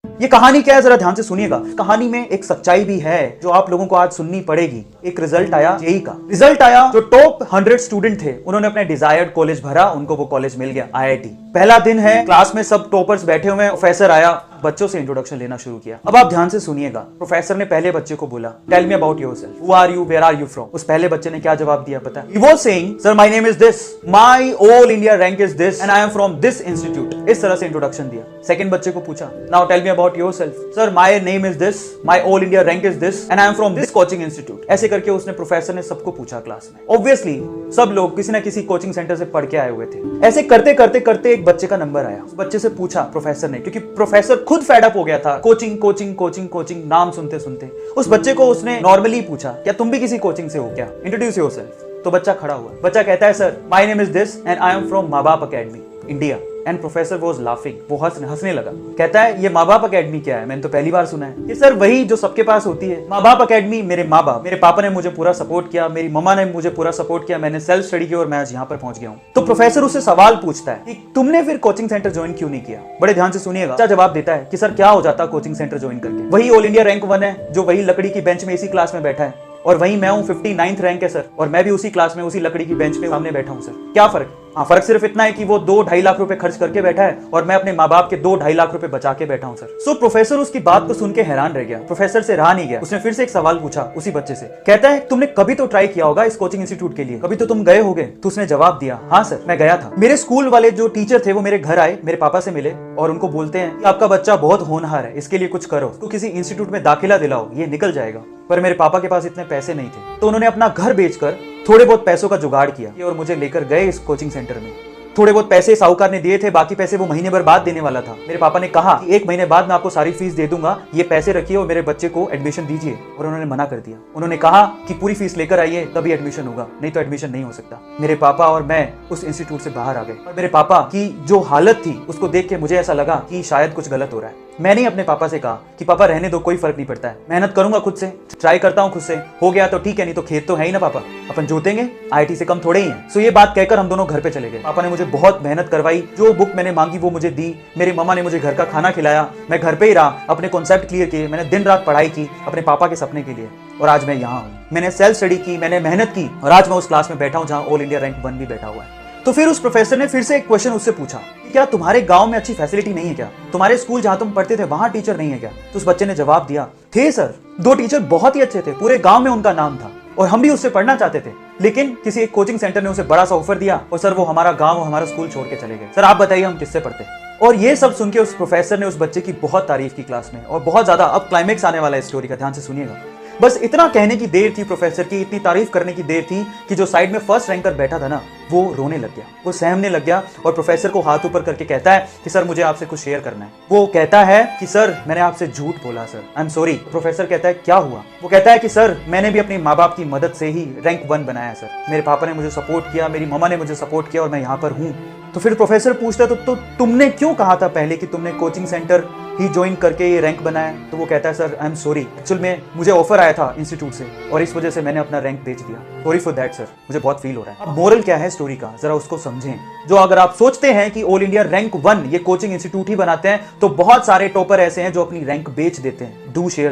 ये कहानी क्या है जरा ध्यान से सुनिएगा। कहानी में एक सच्चाई भी है जो आप लोगों को आज सुननी पड़ेगी। एक रिजल्ट आया जेईई का। रिजल्ट आया, जो टॉप 100 स्टूडेंट थे उन्होंने अपने डिजायर्ड कॉलेज भरा, उनको वो कॉलेज मिल गया, आईआईटी। पहला दिन है, क्लास में सब टॉपर्स बैठे हुए हैं। प्रोफेसर आया, बच्चों से इंट्रोडक्शन लेना शुरू किया। अब आप ध्यान से सुनिएगा। प्रोफेसर ने पहले बच्चे को बोला, tell me about yourself, who are you, where are you from. उस पहले बच्चे ने क्या जवाब दिया पता है? He was saying, sir my name is this, my all India rank is this and I am from this institute. इस तरह से इंट्रोडक्शन दिया। सेकंड बच्चे को पूछा, now tell me about yourself, sir my name is this, my all India rank is this and I am from this coaching institute. ऐसे करके उसने, प्रोफेसर ने सबको पूछा क्लास में। ऑब्वियसली सब लोग किसी ना किसी कोचिंग सेंटर से पढ़ के आए हुए थे। ऐसे करते करते करते एक बच्चे का नंबर आया। उस बच्चे से पूछा प्रोफेसर ने, क्योंकि प्रोफेसर खुद फेड अप हो गया था कोचिंग कोचिंग कोचिंग कोचिंग नाम सुनते सुनते। उस बच्चे को उसने नॉर्मली पूछा, क्या तुम भी किसी कोचिंग से हो क्या, इंट्रोड्यूस योरसेल्फ। तो बच्चा खड़ा हुआ। बच्चा कहता है, sir my name is this and I am from माँ बाप academy India. And professor was laughing, वो हंसने लगा। कहता है, ये माँ बाप अकेडमी क्या है, मैंने तो पहली बार सुना है। ये सर वही जो सबके पास होती है, माँ बाप अकेडमी। मेरे माँ बाप, मेरे पापा ने मुझे पूरा सपोर्ट किया, मेरी मम्मा ने मुझे पूरा सपोर्ट किया, मैंने सेल्फ स्टडी की और मैं आज यहाँ पर पहुंच गया हूँ। तो प्रोफेसर उससे सवाल पूछता है कि तुमने फिर कोचिंग सेंटर ज्वाइन क्यों नहीं किया। बड़े ध्यान से सुनिएगा। अच्छा जवाब देता है कि सर क्या हो जाता कोचिंग सेंटर ज्वाइन करके, वही ऑल इंडिया रैंक 1 है, जो वही लकड़ी की बेंच में इसी क्लास में बैठा है, और वहीं मैं हूँ 59th रैंक है सर, और मैं भी उसी क्लास में उसी लकड़ी की बेंच पे सामने बैठा हूँ सर। क्या फर्क? हाँ, फर्क सिर्फ इतना है कि वो 2-2.5 लाख रुपए खर्च करके बैठा है और मैं अपने माँ बाप के 2-2.5 लाख रुपए बचा के बैठा हूँ सर। सो प्रोफेसर उसकी बात को सुन के हैरान रह गया। प्रोफेसर से रहा नहीं गया, उसने फिर से एक सवाल पूछा उसी बच्चे से। कहता है, तुमने कभी तो ट्राई किया होगा इस कोचिंग इंस्टीट्यूट के लिए, कभी तो तुम गए होगे। तो उसने जवाब दिया, हाँ सर मैं गया था। मेरे स्कूल वाले जो टीचर थे वो मेरे घर आए, मेरे पापा से मिले और उनको बोलते हैं कि आपका बच्चा बहुत होनहार है, इसके लिए कुछ करो, तो किसी इंस्टीट्यूट में दाखिला दिलाओ, ये निकल जाएगा। पर मेरे पापा के पास इतने पैसे नहीं थे, तो उन्होंने अपना घर बेचकर थोड़े बहुत पैसों का जुगाड़ किया और मुझे लेकर गए इस कोचिंग सेंटर में। थोड़े बहुत पैसे साहूकार ने दिए थे, बाकी पैसे वो महीने भर बाद देने वाला था। मेरे पापा ने कहा कि 1 महीने बाद मैं आपको सारी फीस दे दूंगा, ये पैसे रखिए और मेरे बच्चे को एडमिशन दीजिए। और उन्होंने मना कर दिया। उन्होंने कहा कि पूरी फीस लेकर आइए तभी एडमिशन होगा, नहीं तो एडमिशन नहीं हो सकता। मेरे पापा और मैं उस इंस्टीट्यूट से बाहर आ गए और मेरे पापा की जो हालत थी उसको देख के मुझे ऐसा लगा कि शायद कुछ गलत हो रहा है। मैंने अपने पापा से कहा कि पापा रहने दो, कोई फर्क नहीं पड़ता है, मेहनत करूंगा खुद से, ट्राई करता हूं खुद से, हो गया तो ठीक है, नहीं तो खेत तो है ही ना पापा, अपन जोतेंगे, आईआईटी से कम थोड़े ही हैं। सो ये बात कहकर हम दोनों घर पे चले गए। पापा ने मुझे बहुत मेहनत करवाई, जो बुक मैंने मांगी वो मुझे दी, मेरी मम्मा ने मुझे घर का खाना खिलाया, मैं घर पे ही रहा, अपने कॉन्सेप्ट क्लियर किए, मैंने दिन रात पढ़ाई की अपने पापा के सपने के लिए, और आज मैं यहाँ हूँ। मैंने सेल्फ स्टडी की, मैंने मेहनत की और आज मैं उस क्लास में बैठा हूँ जहाँ ऑल इंडिया रैंक 1 भी बैठा हुआ है। तो फिर उस प्रोफेसर ने फिर से एक क्वेश्चन उससे पूछा, क्या तुम्हारे गांव में अच्छी फैसिलिटी नहीं है क्या, तुम्हारे स्कूल जहां तुम पढ़ते थे वहां टीचर नहीं है क्या। तो उस बच्चे ने जवाब दिया, थे सर, 2 टीचर बहुत ही अच्छे थे, पूरे गांव में उनका नाम था और हम भी उससे पढ़ना चाहते थे, लेकिन किसी एक कोचिंग सेंटर ने उसे बड़ा सा ऑफर दिया और सर वो हमारा गांव और हमारा स्कूल छोड़ के चले गए। सर आप बताइए हम किससे पढ़ते। और ये सब सुन के उस प्रोफेसर ने उस बच्चे की बहुत तारीफ की क्लास में, और बहुत ज्यादा। अब क्लाइमेक्स आने वाला है स्टोरी का, ध्यान से सुनिएगा। बस इतना कहने की देर थी प्रोफेसर की, इतनी तारीफ करने की देर थी कि जो साइड में फर्स्ट रैंकर बैठा था ना, वो रोने लग गया, वो सहमने लग गया और प्रोफेसर को हाथ ऊपर करके कहता है कि सर मुझे आपसे कुछ शेयर करना है। वो कहता है कि सर मैंने आपसे झूठ बोला sir, I am sorry. Professor कहता है क्या हुआ। वो कहता है कि सर मैंने भी अपने माँ बाप की मदद से ही रैंक 1 बनाया सर, मेरे पापा ने मुझे सपोर्ट किया, मेरी मम्मा ने मुझे सपोर्ट किया और मैं यहाँ पर हूँ। तो फिर प्रोफेसर पूछता है, तो तुमने क्यों कहा था पहले कि तुमने कोचिंग सेंटर ही ज्वाइन करके ये रैंक बनाया। तो वो कहता है, sir I am sorry, actual में मुझे ऑफर आया था इंस्टीट्यूट से और इस वजह से मैंने अपना रैंक बेच दिया, सॉरी फॉर दैट सर, मुझे बहुत फील हो रहा है। अब मोरल क्या है स्टोरी का, जरा उसको समझें। जो अगर आप सोचते हैं कि ऑल इंडिया रैंक 1 ये कोचिंग इंस्टीट्यूट ही बनाते हैं, तो बहुत सारे टॉपर ऐसे हैं जो अपनी रैंक बेच देते हैं। Do share.